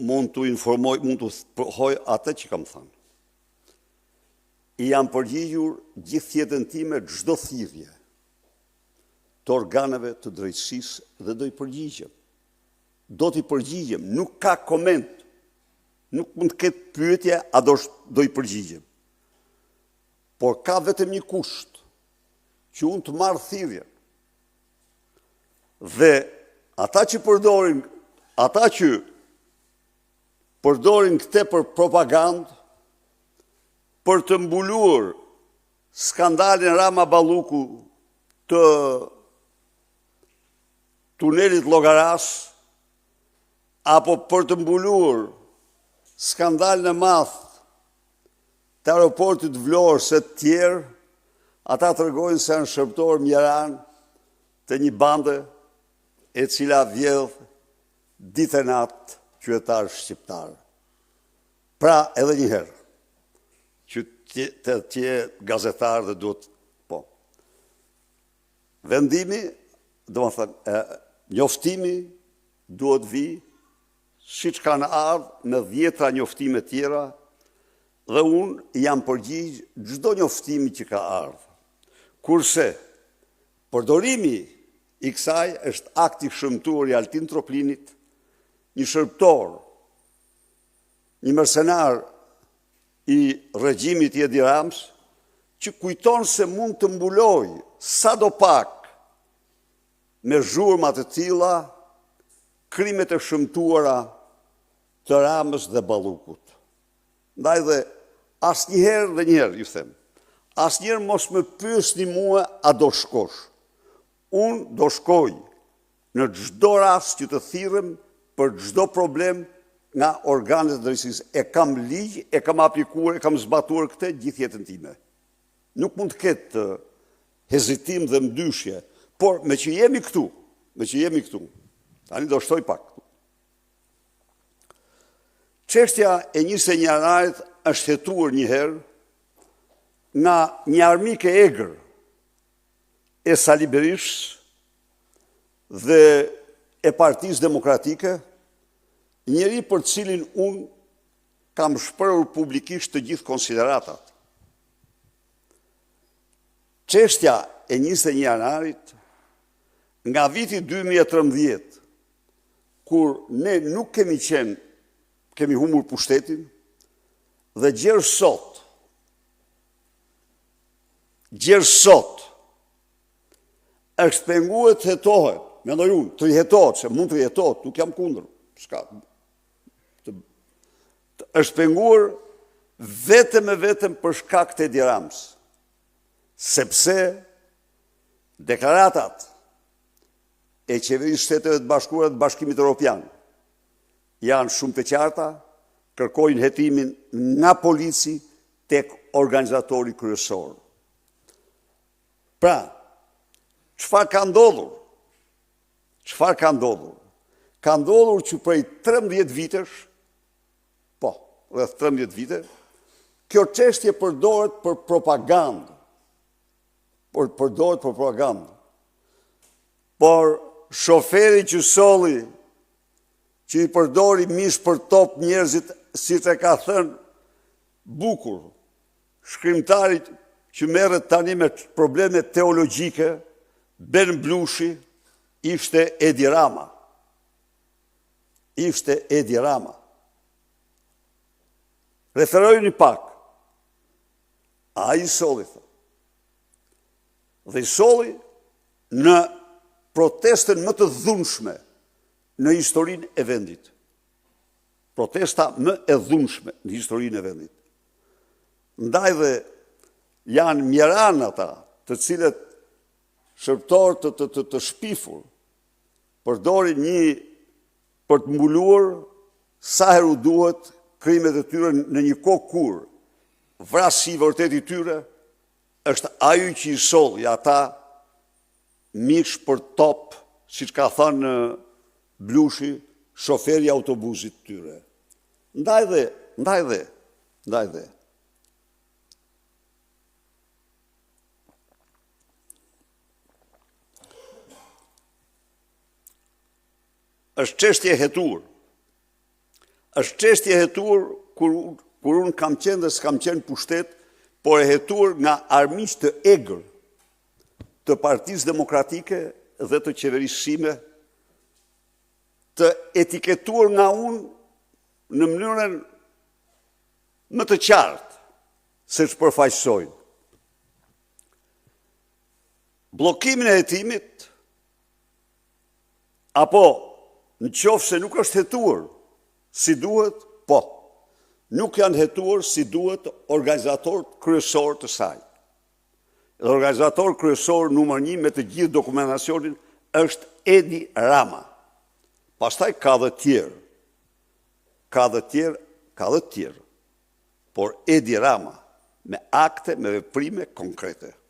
mund të informoj, mund të përhoj atë që kam thënë. I jam përgjigjur gjithë jetën time çdo thirrje të organeve të drejtësisë dhe do i përgjigjem. Do t'i përgjigjem, nuk ka koment, nuk mund të ketë pyetje, a do i përgjigjem. Por ka vetëm një kusht, që unë të marrë thirrjen. Dhe ata që përdorin këte për propagandë, për të mbuluar skandalin Rama Balluku të tunelit Llogaras, apo për të mbuluar skandalin e madh të aeroportit Vlorës e të tjerë, ata tregojnë se janë shërbëtor mjeran të një bande e cila vjedh ditë e natë qytetarë shqiptarë. Pra, edhe një herë, që të tje gazetarë dhe duhet, po. Vendimi, do më thënë, njoftimi duhet vi, si që kanë ardhë me 10 njoftime tjera, dhe unë jam përgjigjë çdo njoftimi që ka ardhë. Kurse, përdorimi i kësaj është akti shëmtuar i Altin Troplinit, një shërbëtor, një mercenar i regjimit i Edi Ramës, që kujton se mund të mbuloj sadopak me zhurmat e tilla krimet e shëmtuara të Ramës dhe Ballukut. Ndaj dhe asnjëherë dhe njëherë, ju them, asnjëherë mos më pyesni mua a do shkosh. Unë do shkoj në çdo rast që të thirrem për çdo problem nga organet e drejtësisë. E kam ligj, e kam aplikuar, e kam zbatuar këtë gjithë jetën time. Nuk mund të ketë hezitim dhe ndyshje, por me që jemi këtu, tani do shtoj pak. Çështja e 21 janarit është hetuar një herë nga një armik e egër e Sali Berishës dhe e Partisë Demokratike, njeri për cilin unë kam shprehur publikisht të gjithë konsideratat. Çështja e 21 janarit, nga viti 2013, kur ne nuk kemi humbur pushtetin, dhe gjerë sot, është penguar të hetohet, mendoj unë, të jetohet, se mund të jetohet, nuk jam kundër, është penguar vetëm e vetëm për shkak të Edi Ramës, sepse deklaratat e qeverisë Shteteve të Bashkuara të Bashkimit Evropian janë shumë të qarta, kërkojnë hetimin nga polici tek organizatori kryesor. Pra, çfarë ka ndodhur? Ka ndodhur që prej 13 vitesh, rreth 13 vite, kjo çështje përdoret për propagandë. Por shoferi që solli, që i përdori mish për top njerëzit, si të ka thënë bukur, shkrimtarit që merret tani me probleme teologjike, Ben Blushi, ishte Edi Rama. Referojnë pak. A i solli, dhe i solli në protestën më të dhunshme në historinë e vendit. Protesta më e dhunshme në historinë e vendit. Ndaj dhe janë mjeran ata, të cilët shërbëtor të shpifur, përdorin për të mbuluar sa herë u duhet krimet e tyre në një kohë kur vrasi i vërtet i tyre është ajo që i solli ata mish për top, siç ka thënë Blushi, shoferi i autobusit tyre. Ndaj dhe është çështje e hetuar. është çështje e hetuar kur unë kam qenë dhe s'kam qenë pushtet, por e hetuar nga armiq të egër të Partisë Demokratike dhe të qeverisime, të etiketuar nga unë në mënyrën më të qartë se ç'përfaqësojnë. Bllokimin e hetimit, apo në qoftë se nuk është hetuar si duhet, po, nuk janë hetuar si duhet organizatorët kryesor të saj. Dhe organizator kryesor numër 1 me të gjithë dokumentacionin është Edi Rama. Pastaj ka dhe tjerë, por Edi Rama me akte, me veprime konkrete.